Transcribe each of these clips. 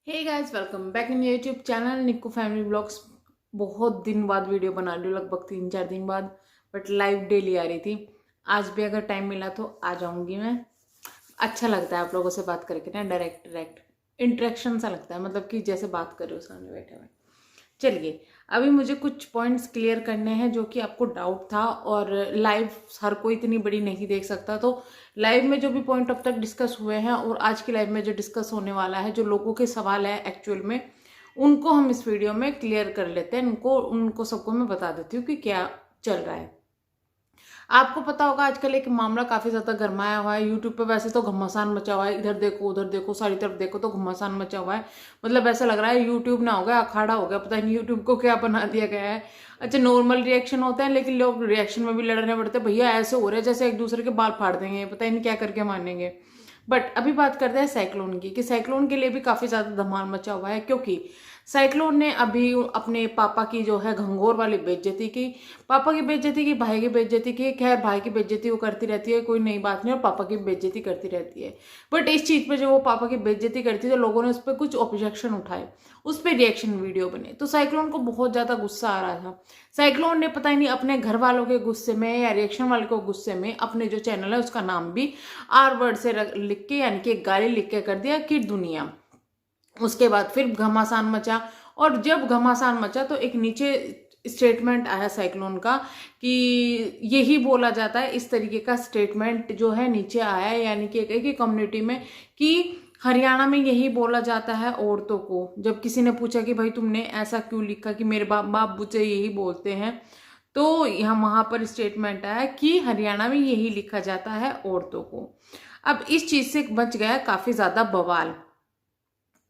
Hey guys, welcome back in YouTube channel Nikku family blogs. बहुत दिन बाद वीडियो बना रही हूँ, लगभग 3-4 दिन बाद। बट लाइव डेली आ रही थी। आज भी अगर टाइम मिला तो आ जाऊंगी मैं। अच्छा लगता है आप लोगों से बात करके ना, डायरेक्ट इंटरेक्शन सा लगता है, मतलब कि जैसे बात कर रहे हो सामने बैठे हुए। चलिए, अभी मुझे कुछ पॉइंट्स क्लियर करने हैं जो कि आपको डाउट था, और लाइव हर कोई इतनी बड़ी नहीं देख सकता। तो लाइव में जो भी पॉइंट अब तक डिस्कस हुए हैं और आज की लाइव में जो डिस्कस होने वाला है, जो लोगों के सवाल है एक्चुअल में, उनको हम इस वीडियो में क्लियर कर लेते हैं। उनको सबको मैं बता देती हूँ कि क्या चल रहा है। आपको पता होगा आजकल एक मामला काफी ज्यादा गरमाया हुआ है यूट्यूब पे। वैसे तो घमासान मचा हुआ है, इधर देखो उधर देखो सारी तरफ देखो तो घमासान मचा हुआ है। मतलब ऐसा लग रहा है यूट्यूब ना हो गया अखाड़ा हो गया, पता नहीं यूट्यूब को क्या बना दिया गया है। अच्छा, नॉर्मल रिएक्शन होते हैं लेकिन लोग रिएक्शन में भी लड़ने पड़ते हैं। भैया ऐसे हो रहे हैं जैसे एक दूसरे के बाल फाड़ देंगे, पता ही नहीं क्या करके मानेंगे। बट अभी बात करते हैं साइक्लोन की, कि साइक्लोन के लिए भी काफी ज्यादा धमाल मचा हुआ है, क्योंकि साइक्लोन ने अभी अपने पापा की जो है घंघोर वाली बेइज्जती की। पापा की बेइज्जती की, भाई की बेइज्जती की। खैर, भाई की बेइज्जती वो करती रहती है, कोई नई बात नहीं, और पापा की बेइज्जती करती रहती है। बट इस चीज पे जो वो पापा की बेइज्जती करती है तो लोगों ने उस पर कुछ ऑब्जेक्शन उठाए, उस पर रिएक्शन वीडियो बने। तो साइक्लोन को बहुत ज्यादा गुस्सा आ रहा था। साइक्लोन ने पता ही नहीं अपने घर वालों के गुस्से में या रिएक्शन वाले को गुस्से में अपने जो चैनल है उसका नाम भी आर वर्ड से लिख के, यानी कि एक गाली लिख के कर दिया कि दुनिया। उसके बाद फिर घमासान मचा, और जब घमासान मचा तो एक नीचे स्टेटमेंट आया साइक्लोन का, कि यही बोला जाता है, इस तरीके का स्टेटमेंट जो है नीचे आया है, यानी कि एक कम्युनिटी में, कि हरियाणा में यही बोला जाता है औरतों को। जब किसी ने पूछा कि भाई तुमने ऐसा क्यों लिखा, कि मेरे बाप मुझे यही बोलते हैं, तो यहाँ वहां पर स्टेटमेंट आया कि हरियाणा में यही लिखा जाता है औरतों को। अब इस चीज से बच गया काफी ज्यादा बवाल।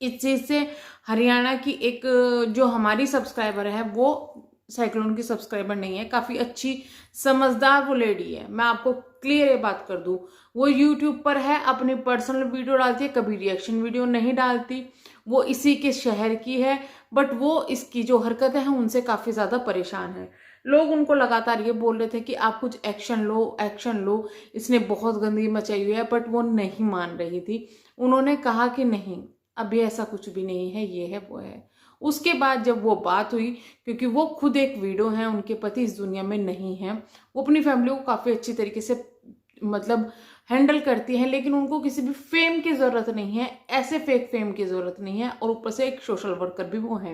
इस चीज से हरियाणा की एक जो हमारी सब्सक्राइबर है, वो साइक्लोन की सब्सक्राइबर नहीं है, काफी अच्छी समझदार वो लेडी है। मैं आपको क्लियर ये बात कर दूं, वो यूट्यूब पर है, अपनी पर्सनल वीडियो डालती है, कभी रिएक्शन वीडियो नहीं डालती। वो इसी के शहर की है, बट वो इसकी जो हरकतें हैं उनसे काफी ज्यादा परेशान है। लोग उनको लगातार ये बोल रहे थे कि आप कुछ एक्शन लो, एक्शन लो, इसने बहुत गंदगी मचाई हुई है, बट वो नहीं मान रही थी। उन्होंने कहा कि नहीं, अभी ऐसा कुछ भी नहीं है, ये है वो है। उसके बाद जब वो बात हुई, क्योंकि वो खुद एक वीडो है, उनके पति इस दुनिया में नहीं है, वो अपनी फैमिली को काफी अच्छी तरीके से मतलब हैंडल करती है, लेकिन उनको किसी भी फेम की जरूरत नहीं है, ऐसे फेक फेम की जरूरत नहीं है, और ऊपर से एक सोशल वर्कर भी वो है।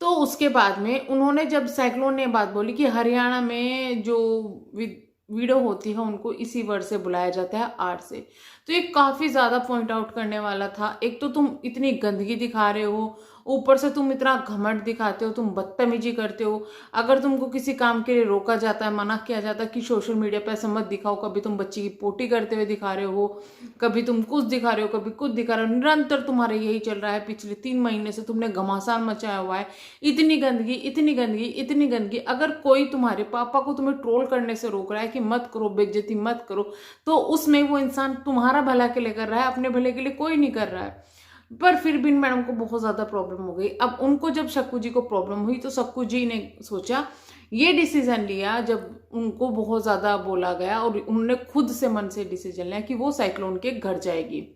तो उसके बाद में उन्होंने, जब साइक्लोन ने बात बोली कि हरियाणा में जो वीडियो होती है उनको इसी वर्ड से बुलाया जाता है, आर से, तो ये काफी ज्यादा पॉइंट आउट करने वाला था। एक तो तुम इतनी गंदगी दिखा रहे हो, ऊपर से तुम इतना घमंड दिखाते हो, तुम बदतमीजी करते हो। अगर तुमको किसी काम के लिए रोका जाता है, मना किया जाता है कि सोशल मीडिया पे ऐसा मत दिखाओ, कभी तुम बच्ची की पोटी करते हुए दिखा रहे हो, कभी तुम कुछ दिखा रहे हो, कभी कुछ दिखा रहे हो, निरंतर तुम्हारे यही चल रहा है। पिछले 3 महीने से तुमने घमासान मचाया हुआ है, इतनी गंदगी, इतनी गंदगी, इतनी गंदगी। अगर कोई तुम्हारे पापा को तुम्हें ट्रोल करने से रोक रहा है कि मत करो, बेइज्जती मत करो, तो उसमें वो इंसान तुम्हारा भला के लिए कर रहा है, अपने भले के लिए कोई नहीं कर रहा है। पर फिर भी मैडम को बहुत ज्यादा प्रॉब्लम हो गई। अब उनको जब शक्कू जी को प्रॉब्लम हुई तो शक्कू जी ने सोचा, ये डिसीजन लिया, जब उनको बहुत ज्यादा बोला गया, और उन्होंने खुद से मन से डिसीजन लिया कि वो साइक्लोन के घर जाएगी,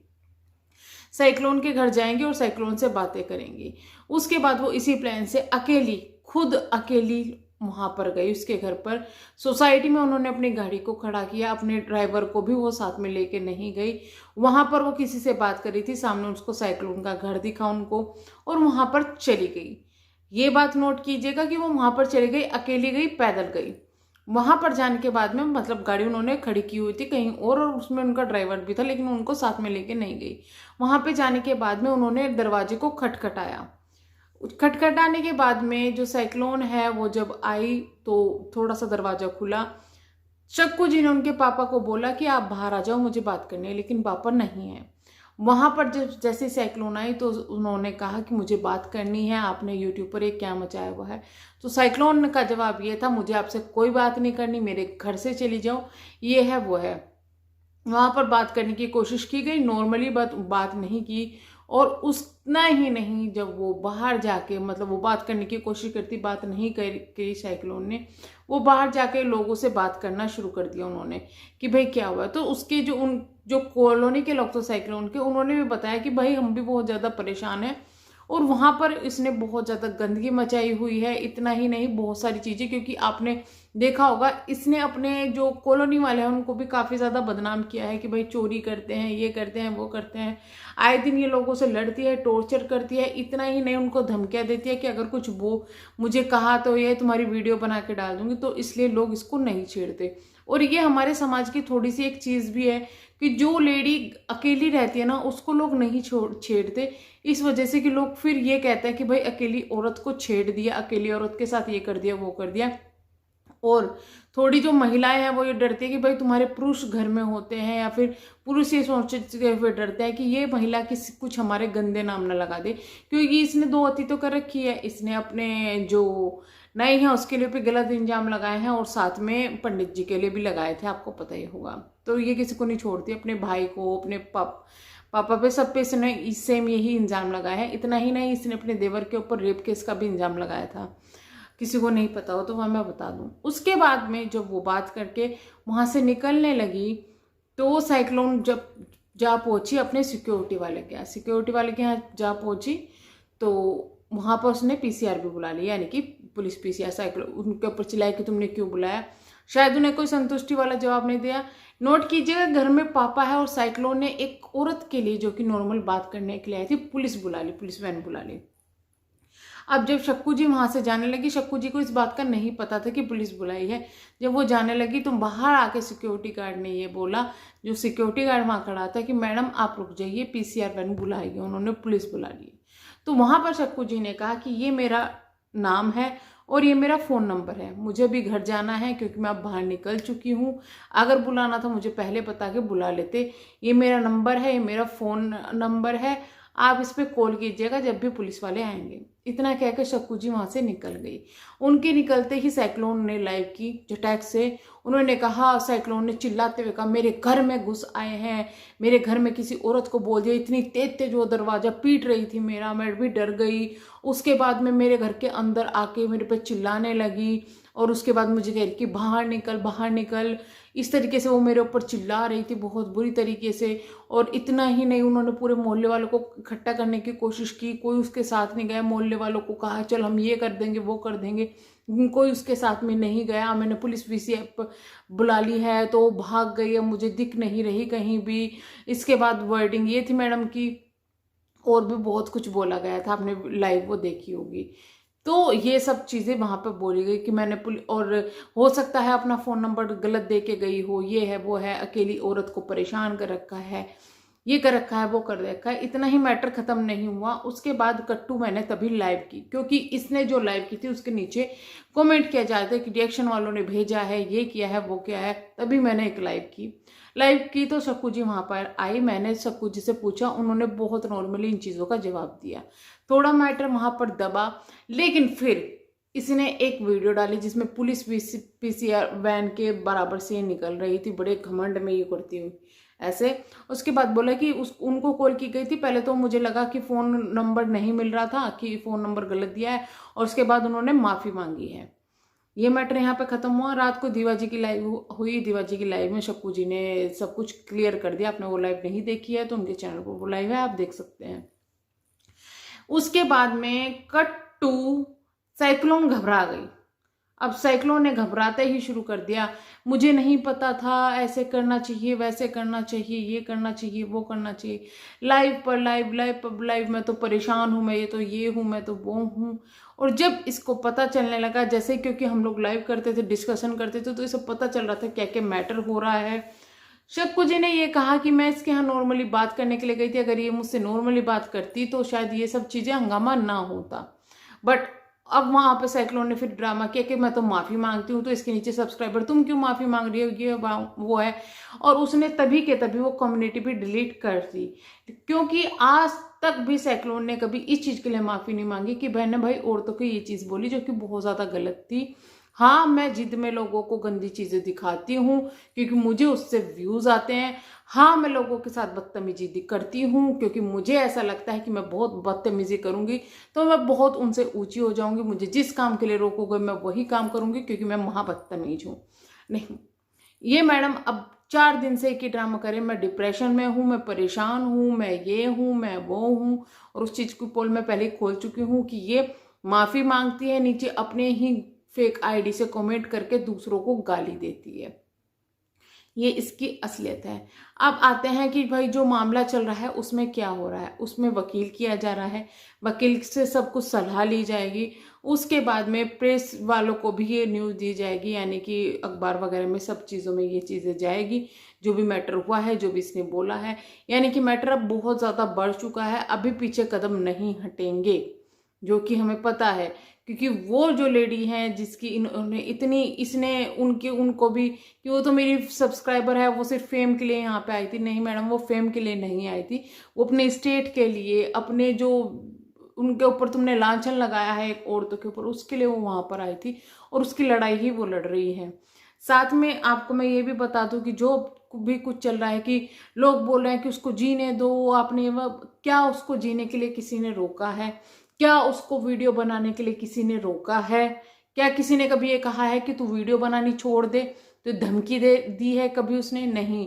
साइक्लोन के घर जाएंगे और साइक्लोन से बातें करेंगी। उसके बाद वो इसी प्लान से अकेली, खुद अकेली वहां पर गई उसके घर पर। सोसाइटी में उन्होंने अपनी गाड़ी को खड़ा किया, अपने ड्राइवर को भी वो साथ में लेके नहीं गई। वहां पर वो किसी से बात करी थी, सामने उसको साइक्लोन का घर दिखा उनको, और वहां पर चली गई। ये बात नोट कीजिएगा कि वो वहां पर चली गई, अकेली गई, पैदल गई। वहां पर जाने के बाद में, मतलब गाड़ी उन्होंने खड़ी की हुई थी कहीं और उसमें उनका ड्राइवर भी था, लेकिन उनको साथ में लेके नहीं गई। वहां पे जाने के बाद में उन्होंने दरवाजे को खटखटाया। खटखटाने के बाद में जो साइक्लोन है वो जब आई तो थोड़ा सा दरवाजा खुला। शक्कू जी ने उनके पापा को बोला कि आप बाहर आ जाओ, मुझे बात करनी है, लेकिन पापा नहीं है। वहां पर जब जैसे साइक्लोन आई तो उन्होंने कहा कि मुझे बात करनी है, आपने यूट्यूब पर एक क्या मचाया हुआ है। तो साइक्लोन का जवाब ये था, मुझे आपसे कोई बात नहीं करनी, मेरे घर से चली जाओ, ये है वो है। वहां पर बात करने की कोशिश की गई, नॉर्मली बात नहीं की। और उतना ही नहीं, जब वो बाहर जाके, मतलब वो बात करने की कोशिश करती, बात नहीं करी साइक्लोन ने, वो बाहर जाके लोगों से बात करना शुरू कर दिया उन्होंने, कि भाई क्या हुआ। तो उसके जो जो कॉलोनी के लोग थे साइक्लोन के, उन्होंने भी बताया कि भाई हम भी बहुत ज़्यादा परेशान हैं और वहाँ पर इसने बहुत ज़्यादा गंदगी मचाई हुई है। इतना ही नहीं, बहुत सारी चीज़ें, क्योंकि आपने देखा होगा इसने अपने जो कॉलोनी वाले हैं उनको भी काफ़ी ज़्यादा बदनाम किया है कि भाई चोरी करते हैं, ये करते हैं, वो करते हैं। आए दिन ये लोगों से लड़ती है, टॉर्चर करती है। इतना ही नहीं, उनको धमकियाँ देती है कि अगर कुछ वो मुझे कहा तो ये तुम्हारी वीडियो बना के डाल दूंगी। तो इसलिए लोग इसको नहीं छेड़ते। और ये हमारे समाज की थोड़ी सी एक चीज़ भी है कि जो लेडी अकेली रहती है ना, उसको लोग नहीं छेड़ते, इस वजह से कि लोग फिर ये कहते हैं कि भाई अकेली औरत को छेड़ दिया, अकेली औरत के साथ ये कर दिया, वो कर दिया। और थोड़ी जो महिलाएं हैं वो ये डरती है कि भाई तुम्हारे पुरुष घर में होते हैं, या फिर पुरुष ये सोचते हुए डरते हैं कि ये महिला किसी कुछ हमारे गंदे नाम ना लगा दे, क्योंकि इसने 2 अति तो कर रखी है। इसने अपने जो नए हैं उसके लिए भी गलत इंजाम लगाए हैं और साथ में पंडित जी के लिए भी लगाए थे, आपको पता ही होगा। तो ये किसी को नहीं छोड़ती, अपने भाई को, अपने पापा पे, सब पे इसने सेम यही इंजाम लगाया है। इतना ही नहीं, इसने अपने देवर के ऊपर रेप केस का भी इंजाम लगाया था। किसी को नहीं पता हो तो वह मैं बता दूं। उसके बाद में जब वो बात करके वहां से निकलने लगी तो साइक्लोन जब जा पहुंची अपने सिक्योरिटी वाले के यहाँ जा पहुंची, तो वहां पर उसने पीसीआर भी बुला लिया, यानी कि पुलिस पीसीआर। साइक्लोन उनके ऊपर चिल्लाई कि तुमने क्यों बुलाया। शायद उन्हें कोई संतुष्टि वाला जवाब नहीं दिया। नोट कीजिएगा, घर में पापा है और साइक्लोन ने एक औरत के लिए जो कि नॉर्मल बात करने के लिए आई थी, पुलिस बुला ली, पुलिस वैन बुला ली। अब जब शक्कू जी वहां से जाने लगी, शक्कू जी को इस बात का नहीं पता था कि पुलिस बुलाई है। जब वो जाने लगी तो बाहर आके सिक्योरिटी गार्ड ने ये बोला, जो सिक्योरिटी गार्ड वहां खड़ा था, कि मैडम आप रुक जाइए, पीसीआर वैन बुलाएगी। उन्होंने पुलिस बुला ली। तो वहां पर शक्कू जी ने कहा कि ये मेरा नाम है और ये मेरा फ़ोन नंबर है, मुझे भी घर जाना है क्योंकि मैं अब बाहर निकल चुकी हूँ। अगर बुलाना था मुझे पहले बता के बुला लेते। ये मेरा नंबर है, ये मेरा फ़ोन नंबर है, आप इस पर कॉल कीजिएगा जब भी पुलिस वाले आएंगे। इतना कहकर शक्कू जी वहां से निकल गई। उनके निकलते ही साइक्लोन ने लाइव की झटैक से। उन्होंने कहा, साइक्लोन ने चिल्लाते हुए कहा, मेरे घर में घुस आए हैं, मेरे घर में किसी औरत को बोल दिया। इतनी तेज तेज वो दरवाजा पीट रही थी मेरा, मैं भी डर गई। उसके बाद में मेरे घर के अंदर आके मेरे पे चिल्लाने लगी और उसके बाद मुझे कह रही कि बाहर निकल, बाहर निकल। इस तरीके से वो मेरे ऊपर चिल्ला रही थी बहुत बुरी तरीके से। और इतना ही नहीं, उन्होंने पूरे मोहल्ले वालों को इकट्ठा करने की कोशिश की, कोई उसके साथ नहीं गया। मोहल्ले वालों को कहा चल हम ये कर देंगे, वो कर देंगे, कोई उसके साथ में नहीं गया। मैंने पुलिस पीसीआर बुला ली है तो वो भाग गई है, मुझे दिख नहीं रही कहीं भी। इसके बाद वर्डिंग ये थी मैडम की, और भी बहुत कुछ बोला गया था, आपने लाइव वो देखी होगी। तो ये सब चीज़ें वहाँ पे बोली गई कि मैंने और हो सकता है अपना फ़ोन नंबर गलत दे के गई हो, ये है वो है, अकेली औरत को परेशान कर रखा है, ये कर रखा है, वो कर रखा है। इतना ही मैटर ख़त्म नहीं हुआ। उसके बाद कट्टू मैंने तभी लाइव की, क्योंकि इसने जो लाइव की थी उसके नीचे कमेंट किया जाता है कि रिएक्शन वालों ने भेजा है, ये किया है, वो किया है। तभी मैंने एक लाइव की तो शक्कू जी वहाँ पर आई। मैंने शक्कू जी से पूछा, उन्होंने बहुत नॉर्मली इन चीज़ों का जवाब दिया। थोड़ा मैटर वहाँ पर दबा, लेकिन फिर इसने एक वीडियो डाली जिसमें पुलिस पीसीआर वैन के बराबर से निकल रही थी, बड़े घमंड में ये करती हुई ऐसे। उसके बाद बोला कि उनको कॉल की गई थी। पहले तो मुझे लगा कि फ़ोन नंबर नहीं मिल रहा था, कि फ़ोन नंबर गलत दिया है, और उसके बाद उन्होंने माफ़ी मांगी है। ये मैटर यहाँ पे ख़त्म हुआ। रात को दीवा जी की लाइव हुई। दीवा जी की लाइव में शक्कू जी ने सब कुछ क्लियर कर दिया। आपने वो लाइव नहीं देखी है तो उनके चैनल पर वो लाइव है, आप देख सकते हैं। उसके बाद में कट टू साइक्लोन घबरा गई। अब साइक्लोन ने घबराते ही शुरू कर दिया, मुझे नहीं पता था, ऐसे करना चाहिए, वैसे करना चाहिए, ये करना चाहिए, वो करना चाहिए। लाइव पर लाइव, मैं तो परेशान हूँ, मैं ये तो ये हूँ, मैं तो वो हूँ। और जब इसको पता चलने लगा, जैसे क्योंकि हम लोग लाइव करते थे, डिस्कशन करते थे, तो इसे पता चल रहा था क्या क्या मैटर हो रहा है। शक्कू जी ने ये कहा कि मैं इसके यहाँ नॉर्मली बात करने के लिए गई थी, अगर ये मुझसे नॉर्मली बात करती तो शायद ये सब चीज़ें हंगामा ना होता। बट अब वहां पे साइक्लोन ने फिर ड्रामा किया कि मैं तो माफी मांगती हूँ, तो इसके नीचे सब्सक्राइबर तुम क्यों माफी मांग रही हो, ये वो है। और उसने तभी के तभी वो कम्युनिटी भी डिलीट कर दी, क्योंकि आज तक भी साइक्लोन ने कभी इस चीज के लिए माफी नहीं मांगी कि बहने भाई औरतों को ये चीज बोली जो कि बहुत ज्यादा गलत थी। हाँ, मैं जिद में लोगों को गंदी चीजें दिखाती हूँ क्योंकि मुझे उससे व्यूज आते हैं। हाँ, मैं लोगों के साथ बदतमीजी करती हूँ क्योंकि मुझे ऐसा लगता है कि मैं बहुत बदतमीजी करूंगी तो मैं बहुत उनसे ऊंची हो जाऊंगी। मुझे जिस काम के लिए रोकोगे मैं वही काम करूंगी क्योंकि मैं महाबदतमीज हूँ। नहीं, ये मैडम अब 4 दिन से एक ही ड्रामा करे, मैं डिप्रेशन में हूँ, मैं परेशान हूँ, मैं ये हूँ, मैं वो हूँ। और उस चीज़ की पोल मैं पहले ही खोल चुकी हूँ कि ये माफ़ी मांगती है, नीचे अपने ही फेक आईडी से कमेंट करके दूसरों को गाली देती है। ये इसकी असलियत है। अब आते हैं कि भाई जो मामला चल रहा है उसमें क्या हो रहा है। उसमें वकील किया जा रहा है, वकील से सब कुछ सलाह ली जाएगी, उसके बाद में प्रेस वालों को भी ये न्यूज़ दी जाएगी, यानी कि अखबार वगैरह में सब चीज़ों में ये चीज़ें जाएगी, जो भी मैटर हुआ है, जो भी इसने बोला है। यानी कि मैटर अब बहुत ज़्यादा बढ़ चुका है, अभी पीछे कदम नहीं हटेंगे, जो कि हमें पता है। क्योंकि वो जो लेडी हैं जिसकी इन्होंने इतनी, इसने उनके उनको भी कि वो तो मेरी सब्सक्राइबर है, वो सिर्फ फेम के लिए यहाँ पे आई थी। नहीं मैडम, वो फेम के लिए नहीं आई थी, वो अपने स्टेट के लिए, अपने जो उनके ऊपर तुमने लांछन लगाया है एक औरतों के ऊपर, उसके लिए वो वहां पर आई थी और उसकी लड़ाई ही वो लड़ रही है। साथ में आपको मैं ये भी बता दूं कि जो भी कुछ चल रहा है कि लोग बोल रहे हैं कि उसको जीने दो, आपने क्या उसको जीने के लिए किसी ने रोका है? क्या उसको वीडियो बनाने के लिए किसी ने रोका है? क्या किसी ने कभी ये कहा है कि तू वीडियो बनानी छोड़ दे? तो धमकी दे दी है कभी उसने? नहीं।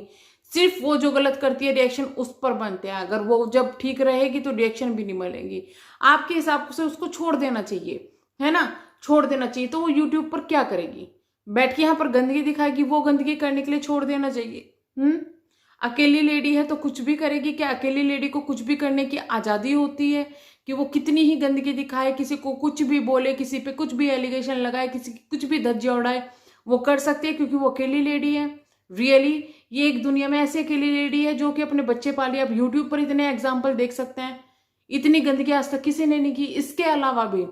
सिर्फ वो जो गलत करती है रिएक्शन उस पर बनते हैं, अगर वो जब ठीक रहेगी तो रिएक्शन भी नहीं मिलेंगी। आपके हिसाब से उसको छोड़ देना चाहिए, है ना, छोड़ देना चाहिए। तो वो यूट्यूब पर क्या करेगी? बैठ के यहाँ पर गंदगी दिखाएगी? वो गंदगी करने के लिए छोड़ देना चाहिए। अकेली लेडी है तो कुछ भी करेगी? क्या अकेली लेडी को कुछ भी करने की आजादी होती है कि वो कितनी ही गंदगी दिखाए, किसी को कुछ भी बोले, किसी पे कुछ भी एलिगेशन लगाए, किसी की कुछ भी धज्जियां उड़ाए? वो कर सकती है क्योंकि वो अकेली लेडी है। रियली ये एक दुनिया में ऐसी अकेली लेडी है जो कि अपने बच्चे पाली। अब यूट्यूब पर इतने एग्जाम्पल देख सकते हैं, इतनी गंदगी आज तक किसी ने नहीं की। इसके अलावा भी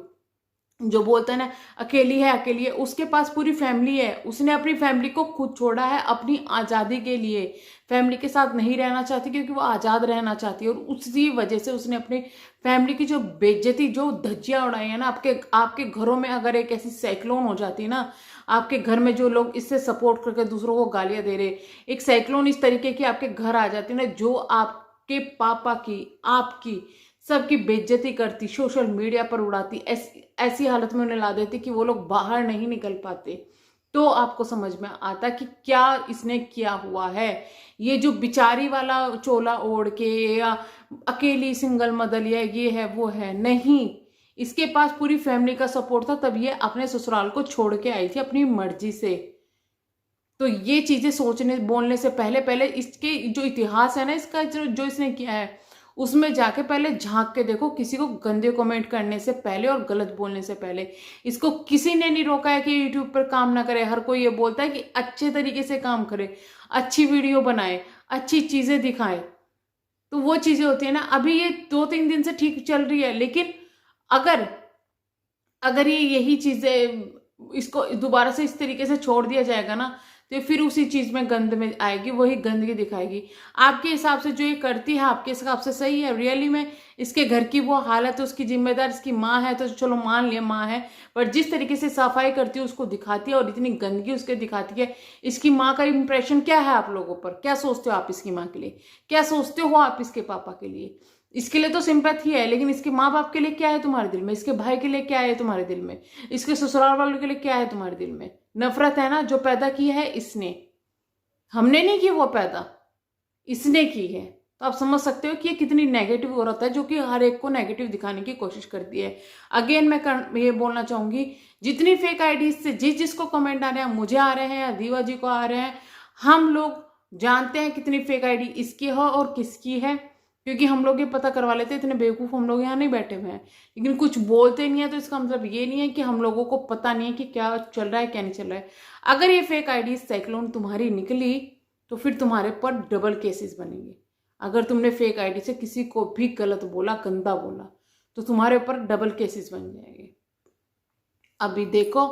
जो बोलता है ना अकेली है, उसके पास पूरी फैमिली है, उसने अपनी फैमिली को खुद छोड़ा है अपनी आज़ादी के लिए। फैमिली के साथ नहीं रहना चाहती क्योंकि वो आज़ाद रहना चाहती है, और उसी वजह से उसने अपनी फैमिली की जो बेइज्जती, जो धज्जियां उड़ाई है ना, आपके घरों में अगर एक ऐसी साइक्लोन हो जाती है ना, आपके घर में जो लोग इससे सपोर्ट करके दूसरों को गालियां दे रहे, एक साइक्लोन इस तरीके की आपके घर आ जाती है ना, जो आपके पापा की, आपकी, सबकी बेइज्जती करती, सोशल मीडिया पर उड़ाती, ऐसी हालत में उन्हें ला देती कि वो लोग बाहर नहीं निकल पाते। तो आपको समझ में आता कि क्या इसने किया हुआ है। ये जो बिचारी वाला चोला ओढ़ के या अकेली सिंगल मदर या ये है वो है, नहीं, इसके पास पूरी फैमिली का सपोर्ट था, तब ये अपने ससुराल को छोड़ के आई थी अपनी मर्जी से। तो ये चीजें सोचने बोलने से पहले पहले इसके जो इतिहास है ना, इसका जो इसने किया है उसमें जाके पहले झांक के देखो, किसी को गंदे कमेंट करने से पहले और गलत बोलने से पहले। इसको किसी ने नहीं रोका है कि यूट्यूब पर काम ना करे। हर कोई ये बोलता है कि अच्छे तरीके से काम करे, अच्छी वीडियो बनाए, अच्छी चीजें दिखाए। तो वो चीजें होती है ना। अभी ये 2-3 दिन से ठीक चल रही है, लेकिन अगर अगर ये यही चीजें इसको दोबारा से इस तरीके से छोड़ दिया जाएगा ना, तो फिर उसी चीज में गंद में आएगी, वही गंदगी दिखाएगी। आपके हिसाब से जो ये करती है, आपके हिसाब से सही है? रियली में इसके घर की वो हालत है, उसकी जिम्मेदार इसकी माँ है, तो चलो मान लिया माँ है, पर जिस तरीके से सफाई करती है उसको दिखाती है और इतनी गंदगी उसके दिखाती है, इसकी माँ का इंप्रेशन क्या है आप लोगों पर? क्या सोचते हो आप इसकी माँ के लिए? क्या सोचते हो आप इसके पापा के लिए? इसके लिए तो सिंपैथी है, लेकिन इसके माँ बाप के लिए क्या है तुम्हारे दिल में? इसके भाई के लिए क्या है तुम्हारे दिल में? इसके ससुराल वालों के लिए क्या है तुम्हारे दिल में? नफरत है ना, जो पैदा की है इसने, हमने नहीं की वो पैदा, इसने की है। तो आप समझ सकते हो कि ये कितनी नेगेटिव औरत है, जो कि हर एक को नेगेटिव दिखाने की कोशिश करती है। अगेन मैं ये बोलना चाहूंगी, जितनी फेक आईडी से जिसको कमेंट आ रहे हैं, मुझे आ रहे हैं या दीवा जी को आ रहे हैं, हम लोग जानते हैं कितनी फेक आईडी इसकी है और किसकी है, क्योंकि हम लोग ये पता करवा लेते हैं। इतने बेवकूफ़ हम लोग यहाँ नहीं बैठे हुए हैं, लेकिन कुछ बोलते नहीं है, तो इसका मतलब ये नहीं है कि हम लोगों को पता नहीं है कि क्या चल रहा है क्या नहीं चल रहा है। अगर ये फेक आईडी साइक्लोन तुम्हारी निकली तो फिर तुम्हारे पर डबल केसेस बनेंगे। अगर तुमने फेक आईडी से किसी को भी गलत बोला, गंदा बोला, तो तुम्हारे ऊपर डबल केसेस बन जाएंगे। अभी देखो,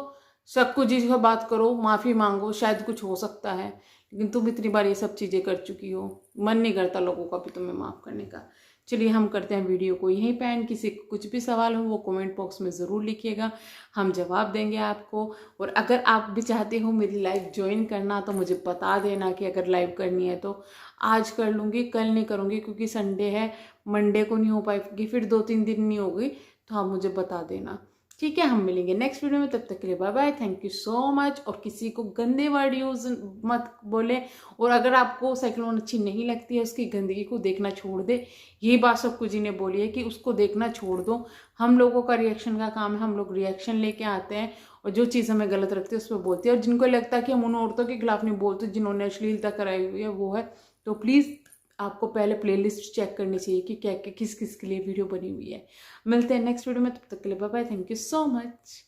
सबको जिसको बात करो, माफ़ी मांगो, शायद कुछ हो सकता है, लेकिन तुम इतनी बार ये सब चीज़ें कर चुकी हो, मन नहीं करता लोगों का भी तुम्हें माफ़ करने का। चलिए हम करते हैं वीडियो को यहीं पे एंड। किसी को कुछ भी सवाल हो वो कमेंट बॉक्स में ज़रूर लिखिएगा, हम जवाब देंगे आपको। और अगर आप भी चाहते हो मेरी लाइव ज्वाइन करना तो मुझे बता देना कि अगर लाइव करनी है तो आज कर लूँगी, कल नहीं करूँगी क्योंकि संडे है, मंडे को नहीं हो पाएगी, फिर 2-3 दिन नहीं होगी, तो आप मुझे बता देना। ठीक है, हम मिलेंगे नेक्स्ट वीडियो में, तब तक के लिए bye bye, thank you so much. और किसी को गंदे वर्ड यूज मत बोले, और अगर आपको साइक्लोन अच्छी नहीं लगती है, उसकी गंदगी को देखना छोड़ दे। यही बात सबको जी ने बोली है कि उसको देखना छोड़ दो। हम लोगों का रिएक्शन का काम है, हम लोग रिएक्शन लेके आते हैं और जो चीज़ हमें गलत लगती है उस पर बोलते हैं। और जिनको लगता है कि हम उन औरतों के खिलाफ नहीं बोलते जिन्होंने अश्लीलता कराई हुई है वो है, तो प्लीज़ आपको पहले प्लेलिस्ट चेक करनी चाहिए कि क्या क्या किस किस के लिए वीडियो बनी हुई है। मिलते हैं नेक्स्ट वीडियो में, तब तक के लिए bye bye, thank you so much.